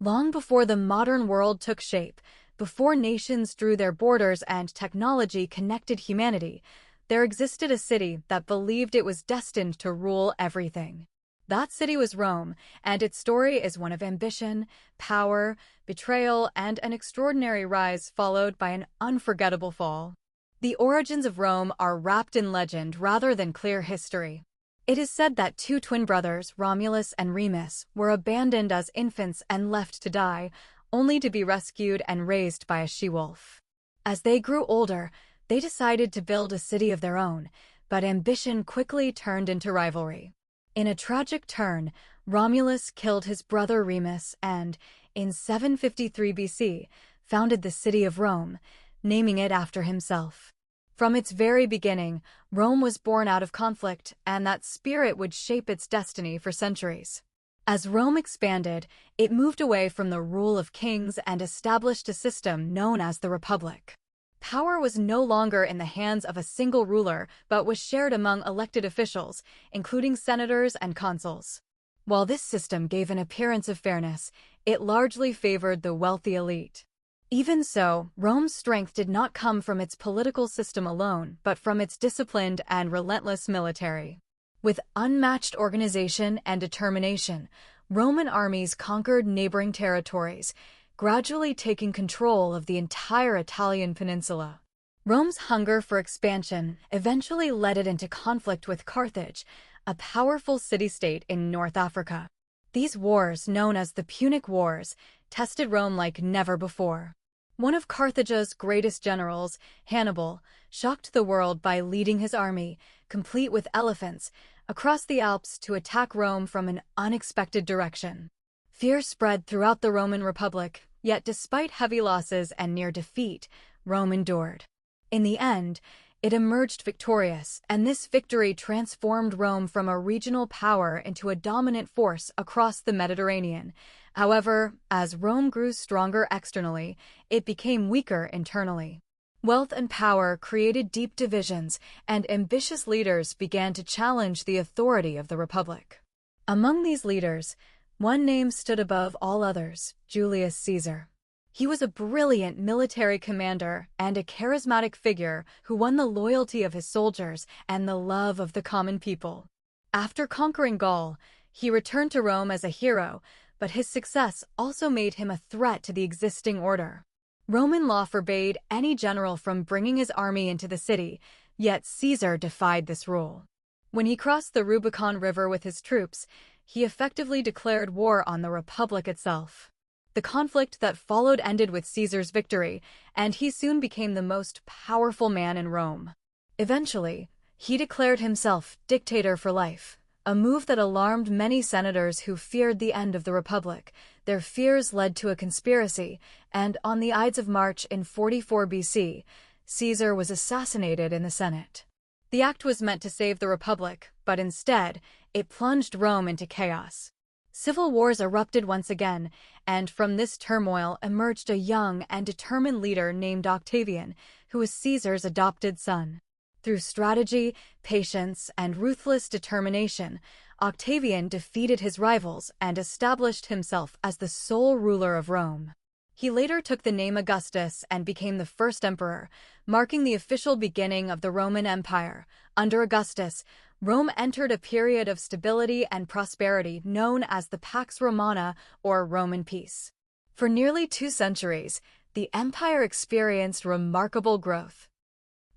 Long before the modern world took shape, before nations drew their borders and technology connected humanity, there existed a city that believed it was destined to rule everything. That city was Rome, and its story is one of ambition, power, betrayal, and an extraordinary rise followed by an unforgettable fall. The origins of Rome are wrapped in legend rather than clear history. It is said that two twin brothers, Romulus and Remus, were abandoned as infants and left to die, only to be rescued and raised by a she-wolf. As they grew older, they decided to build a city of their own, but ambition quickly turned into rivalry. In a tragic turn, Romulus killed his brother Remus and, in 753 BC, founded the city of Rome, naming it after himself. From its very beginning, Rome was born out of conflict, and that spirit would shape its destiny for centuries. As Rome expanded, it moved away from the rule of kings and established a system known as the Republic. Power was no longer in the hands of a single ruler, but was shared among elected officials, including senators and consuls. While this system gave an appearance of fairness, it largely favored the wealthy elite. Even so, Rome's strength did not come from its political system alone, but from its disciplined and relentless military. With unmatched organization and determination, Roman armies conquered neighboring territories, gradually taking control of the entire Italian peninsula. Rome's hunger for expansion eventually led it into conflict with Carthage, a powerful city-state in North Africa. These wars, known as the Punic Wars, tested Rome like never before. One of Carthage's greatest generals, Hannibal, shocked the world by leading his army, complete with elephants, across the Alps to attack Rome from an unexpected direction. Fear spread throughout the Roman Republic, yet despite heavy losses and near defeat, Rome endured. In the end, it emerged victorious, and this victory transformed Rome from a regional power into a dominant force across the Mediterranean. However, as Rome grew stronger externally, it became weaker internally. Wealth and power created deep divisions, and ambitious leaders began to challenge the authority of the Republic. Among these leaders, one name stood above all others: Julius Caesar. He was a brilliant military commander and a charismatic figure who won the loyalty of his soldiers and the love of the common people. After conquering Gaul, he returned to Rome as a hero, but his success also made him a threat to the existing order. Roman law forbade any general from bringing his army into the city, yet Caesar defied this rule. When he crossed the Rubicon River with his troops, he effectively declared war on the Republic itself. The conflict that followed ended with Caesar's victory, and he soon became the most powerful man in Rome. Eventually, he declared himself dictator for life, a move that alarmed many senators who feared the end of the Republic. Their fears led to a conspiracy, and on the Ides of March in 44 BC, Caesar was assassinated in the Senate. The act was meant to save the Republic, but instead, it plunged Rome into chaos. Civil wars erupted once again, and from this turmoil emerged a young and determined leader named Octavian, who was Caesar's adopted son. Through strategy, patience, and ruthless determination, Octavian defeated his rivals and established himself as the sole ruler of Rome. He later took the name Augustus and became the first emperor, marking the official beginning of the Roman Empire. Under Augustus, Rome entered a period of stability and prosperity known as the Pax Romana, or Roman peace. For nearly 2 centuries, the empire experienced remarkable growth.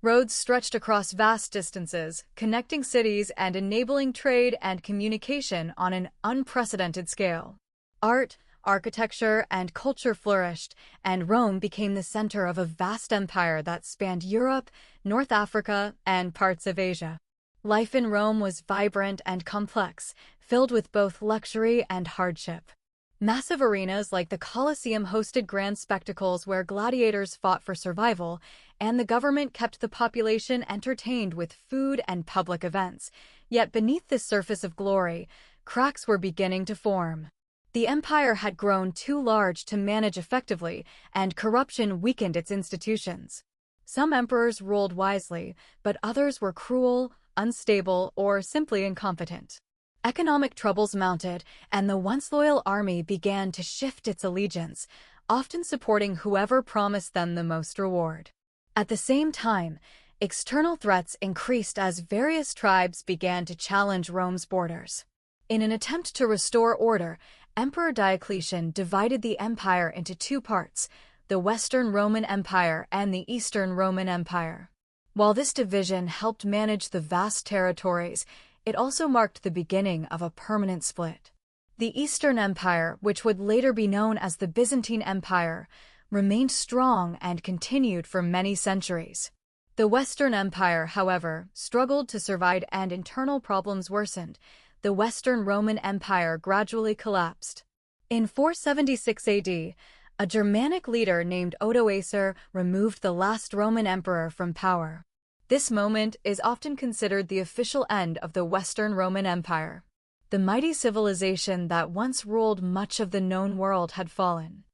Roads stretched across vast distances, connecting cities and enabling trade and communication on an unprecedented scale. Art, architecture, and culture flourished, and Rome became the center of a vast empire that spanned Europe, North Africa, and parts of Asia. Life in Rome was vibrant and complex, filled with both luxury and hardship. Massive arenas like the Colosseum hosted grand spectacles where gladiators fought for survival, and the government kept the population entertained with food and public events. Yet beneath this surface of glory, cracks were beginning to form. The empire had grown too large to manage effectively, and corruption weakened its institutions. Some emperors ruled wisely, but others were cruel, unstable, or simply incompetent. Economic troubles mounted, and the once loyal army began to shift its allegiance, often supporting whoever promised them the most reward. At the same time, external threats increased as various tribes began to challenge Rome's borders. In an attempt to restore order, Emperor Diocletian divided the empire into two parts, the Western Roman Empire and the Eastern Roman Empire. While this division helped manage the vast territories, it also marked the beginning of a permanent split. The Eastern Empire, which would later be known as the Byzantine Empire, remained strong and continued for many centuries. The Western Empire, however, struggled to survive and internal problems worsened. The Western Roman Empire gradually collapsed. In 476 AD, a Germanic leader named Odoacer removed the last Roman emperor from power. This moment is often considered the official end of the Western Roman Empire. The mighty civilization that once ruled much of the known world had fallen.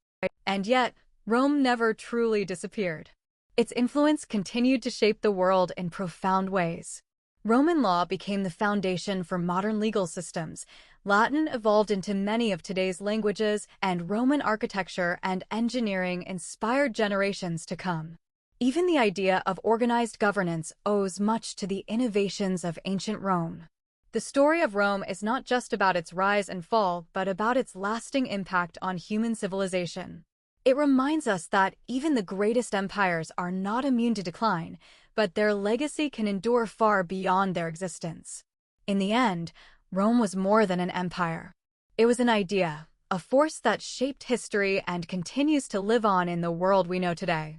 And yet, Rome never truly disappeared. Its influence continued to shape the world in profound ways. Roman law became the foundation for modern legal systems. Latin evolved into many of today's languages, and Roman architecture and engineering inspired generations to come. Even the idea of organized governance owes much to the innovations of ancient Rome. The story of Rome is not just about its rise and fall, but about its lasting impact on human civilization. It reminds us that even the greatest empires are not immune to decline, but their legacy can endure far beyond their existence. In the end, Rome was more than an empire. It was an idea, a force that shaped history and continues to live on in the world we know today.